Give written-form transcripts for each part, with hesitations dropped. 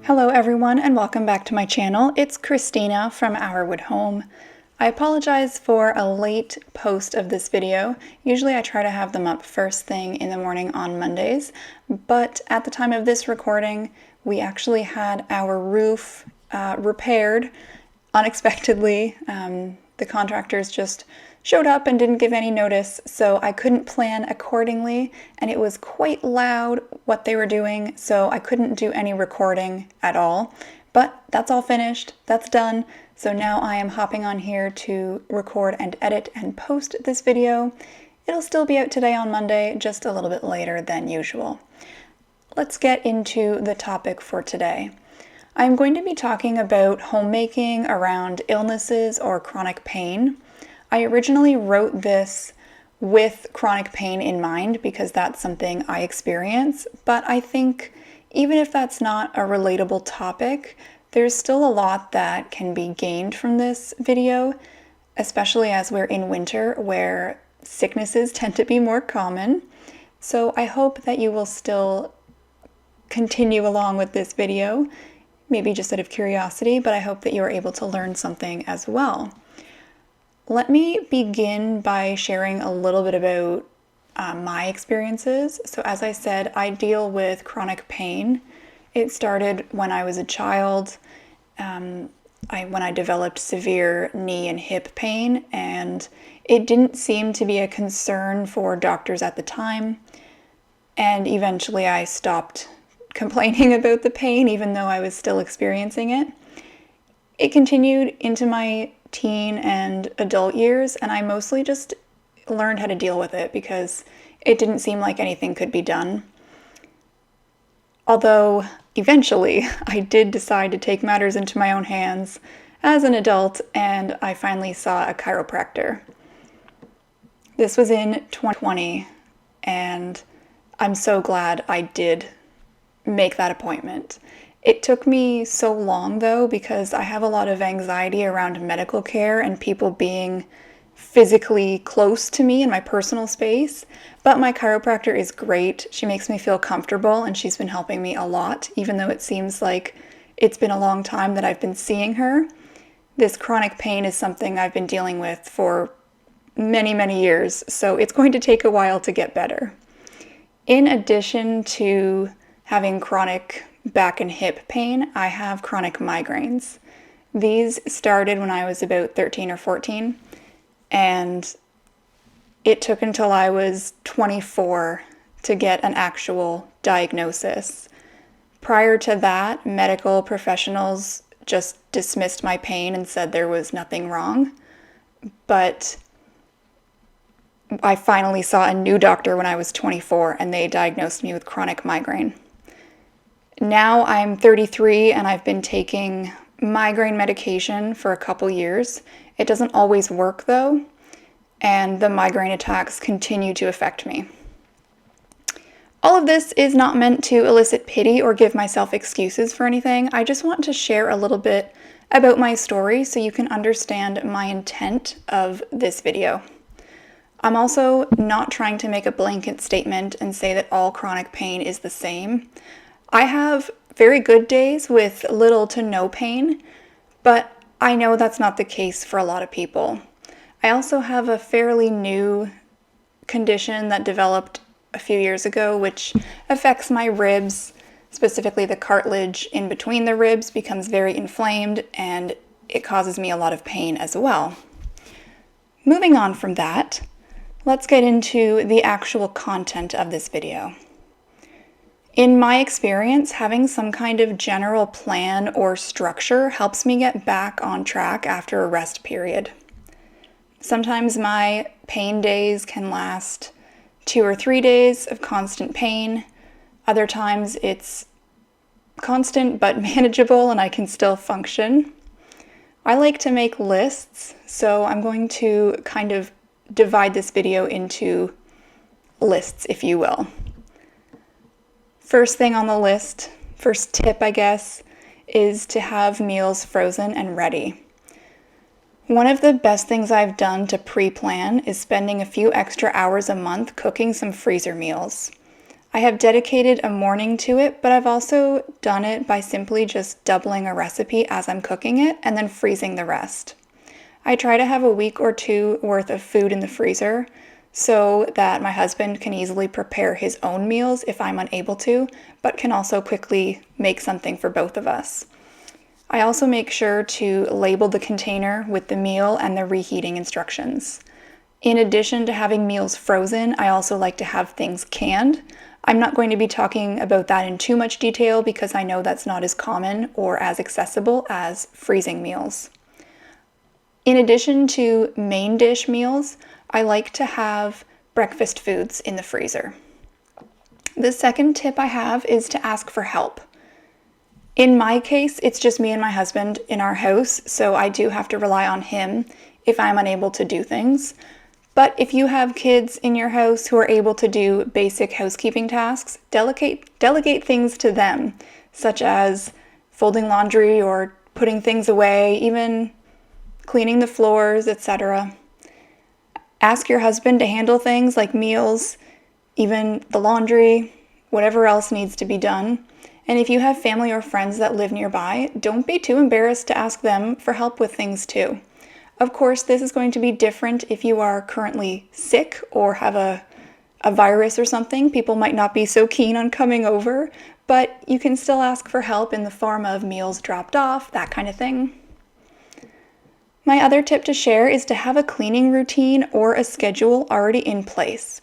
Hello everyone and welcome back to my channel. It's Christina from Our Wood Home. I apologize for a late post of this video. Usually I try to have them up first thing in the morning on Mondays, but at the time of this recording we actually had our roof repaired unexpectedly. The contractors just showed up and didn't give any notice, so I couldn't plan accordingly, and it was quite loud what they were doing, so I couldn't do any recording at all. But that's all finished, that's done, so now I am hopping on here to record and edit and post this video. It'll still be out today on Monday, just a little bit later than usual. Let's get into the topic for today. I'm going to be talking about homemaking around illnesses or chronic pain. I originally wrote this with chronic pain in mind because that's something I experience, but I think even if that's not a relatable topic, there's still a lot that can be gained from this video, especially as we're in winter where sicknesses tend to be more common. So I hope that you will still continue along with this video, maybe just out of curiosity, but I hope that you are able to learn something as well. Let me begin by sharing a little bit about my experiences. So as I said, I deal with chronic pain. It started when I was a child, when I developed severe knee and hip pain, and it didn't seem to be a concern for doctors at the time. And eventually I stopped complaining about the pain, even though I was still experiencing it. It continued into my teen and adult years, and I mostly just learned how to deal with it because it didn't seem like anything could be done. Although eventually I did decide to take matters into my own hands as an adult, and I finally saw a chiropractor. This was in 2020, and I'm so glad I did make that appointment. It took me so long though because I have a lot of anxiety around medical care and people being physically close to me in my personal space, but my chiropractor is great. She makes me feel comfortable and she's been helping me a lot, even though it seems like it's been a long time that I've been seeing her. This chronic pain is something I've been dealing with for many, many years, so it's going to take a while to get better. In addition to having chronic back and hip pain, I have chronic migraines. These started when I was about 13 or 14, and it took until I was 24 to get an actual diagnosis. Prior to that, medical professionals just dismissed my pain and said there was nothing wrong, but I finally saw a new doctor when I was 24, and they diagnosed me with chronic migraine. Now I'm 33 and I've been taking migraine medication for a couple years. It doesn't always work though, and the migraine attacks continue to affect me. All of this is not meant to elicit pity or give myself excuses for anything. I just want to share a little bit about my story so you can understand my intent of this video. I'm also not trying to make a blanket statement and say that all chronic pain is the same. I have very good days with little to no pain, but I know that's not the case for a lot of people. I also have a fairly new condition that developed a few years ago, which affects my ribs, specifically the cartilage in between the ribs becomes very inflamed, and it causes me a lot of pain as well. Moving on from that, let's get into the actual content of this video. In my experience, having some kind of general plan or structure helps me get back on track after a rest period. Sometimes my pain days can last 2 or 3 days of constant pain. Other times it's constant but manageable and I can still function. I like to make lists, so I'm going to kind of divide this video into lists, if you will. First thing on the list, first tip I guess, is to have meals frozen and ready. One of the best things I've done to pre-plan is spending a few extra hours a month cooking some freezer meals. I have dedicated a morning to it, but I've also done it by simply just doubling a recipe as I'm cooking it and then freezing the rest. I try to have a week or two worth of food in the freezer so that my husband can easily prepare his own meals if I'm unable to, but can also quickly make something for both of us. I also make sure to label the container with the meal and the reheating instructions. In addition to having meals frozen, I also like to have things canned. I'm not going to be talking about that in too much detail because I know that's not as common or as accessible as freezing meals. In addition to main dish meals, I like to have breakfast foods in the freezer. The second tip I have is to ask for help. In my case, it's just me and my husband in our house, so I do have to rely on him if I'm unable to do things. But if you have kids in your house who are able to do basic housekeeping tasks, delegate things to them, such as folding laundry or putting things away, even cleaning the floors, etc. Ask your husband to handle things like meals, even the laundry, whatever else needs to be done. And if you have family or friends that live nearby, don't be too embarrassed to ask them for help with things too. Of course, this is going to be different if you are currently sick or have a virus or something. People might not be so keen on coming over, but you can still ask for help in the form of meals dropped off, that kind of thing. My other tip to share is to have a cleaning routine or a schedule already in place.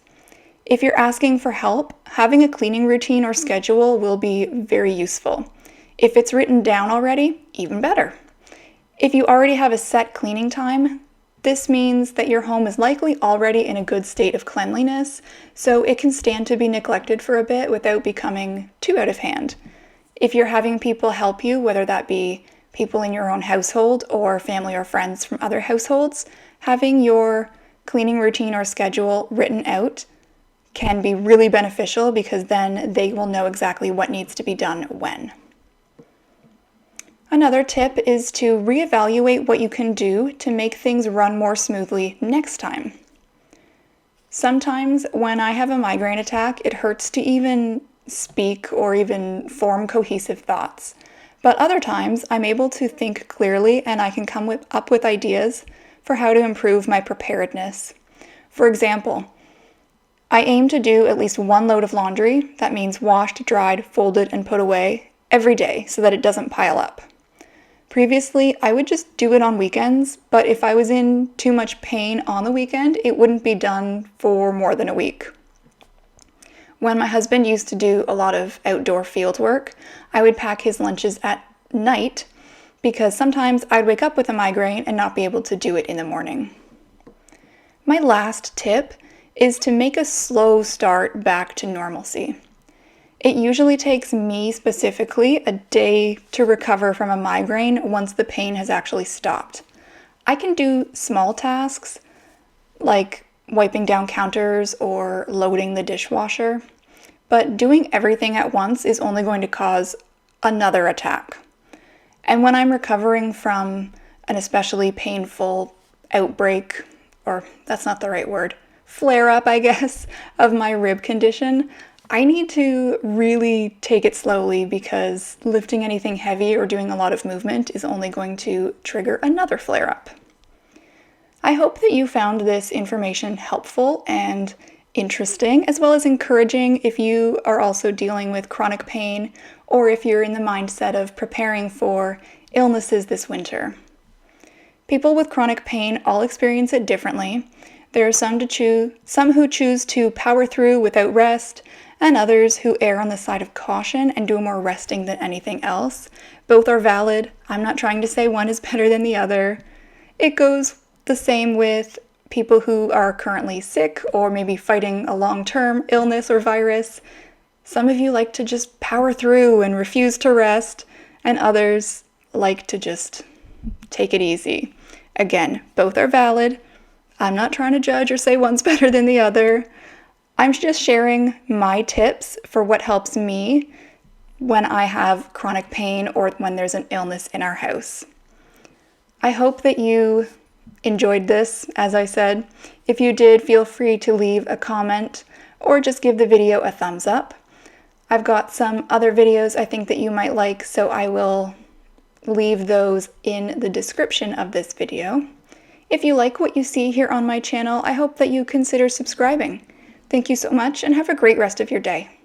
If you're asking for help, having a cleaning routine or schedule will be very useful. If it's written down already, even better. If you already have a set cleaning time, this means that your home is likely already in a good state of cleanliness, so it can stand to be neglected for a bit without becoming too out of hand. If you're having people help you, whether that be people in your own household or family or friends from other households, having your cleaning routine or schedule written out can be really beneficial because then they will know exactly what needs to be done when. Another tip is to reevaluate what you can do to make things run more smoothly next time. Sometimes when I have a migraine attack, it hurts to even speak or even form cohesive thoughts. But other times, I'm able to think clearly and I can come up with ideas for how to improve my preparedness. For example, I aim to do at least one load of laundry, that means washed, dried, folded, and put away, every day so that it doesn't pile up. Previously, I would just do it on weekends, but if I was in too much pain on the weekend, it wouldn't be done for more than a week. When my husband used to do a lot of outdoor field work, I would pack his lunches at night because sometimes I'd wake up with a migraine and not be able to do it in the morning. My last tip is to make a slow start back to normalcy. It usually takes me specifically a day to recover from a migraine once the pain has actually stopped. I can do small tasks like wiping down counters or loading the dishwasher, but doing everything at once is only going to cause another attack. And when I'm recovering from an especially painful outbreak, or that's not the right word, flare up, I guess, of my rib condition, I need to really take it slowly because lifting anything heavy or doing a lot of movement is only going to trigger another flare up. I hope that you found this information helpful and interesting, as well as encouraging if you are also dealing with chronic pain or if you're in the mindset of preparing for illnesses this winter. People with chronic pain all experience it differently. There are some who choose to power through without rest, and others who err on the side of caution and do more resting than anything else. Both are valid. I'm not trying to say one is better than the other. It goes the same with people who are currently sick or maybe fighting a long-term illness or virus. Some of you like to just power through and refuse to rest, and others like to just take it easy. Again, both are valid. I'm not trying to judge or say one's better than the other. I'm just sharing my tips for what helps me when I have chronic pain or when there's an illness in our house. I hope that you enjoyed this, as I said. If you did, feel free to leave a comment or just give the video a thumbs up. I've got some other videos I think that you might like, so I will leave those in the description of this video. If you like what you see here on my channel, I hope that you consider subscribing. Thank you so much and have a great rest of your day.